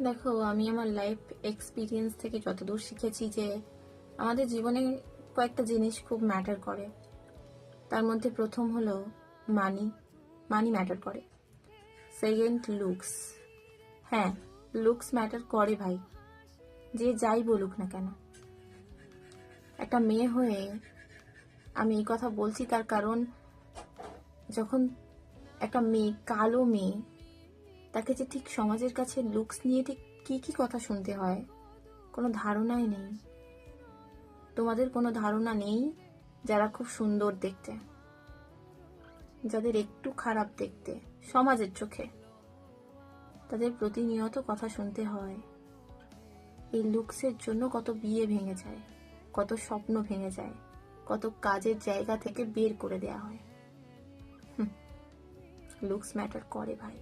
দেখো, আমি আমার লাইফ এক্সপিরিয়েন্স থেকে যতদূর শিখেছি যে আমাদের জীবনে কয়েকটা জিনিস খুব ম্যাটার করে। তার মধ্যে প্রথম হলো মানি। মানি ম্যাটার করে। Second, looks. হ্যাঁ, লুকস ম্যাটার করে ভাই, যে যাই বলুক না কেন। একটা মেয়ে হয়ে আমি এই কথা বলছি, তার কারণ যখন একটা মেয়ে, কালো মেয়ে, তাকে যে ঠিক সমাজের কাছে লুকস নিয়ে ঠিক কি কি কথা শুনতে হয় কোনো ধারণাই নেই। তোমাদের কোনো ধারণা নেই যারা খুব সুন্দর দেখতে, যাদের একটু খারাপ দেখতে সমাজের চোখে, তাদের প্রতিনিয়ত কথা শুনতে হয়। এই লুকসের জন্য কত বিয়ে ভেঙে যায়, কত স্বপ্ন ভেঙে যায়, কত কাজের জায়গা থেকে বের করে দেয়া হয়। লুকস ম্যাটার করে ভাই।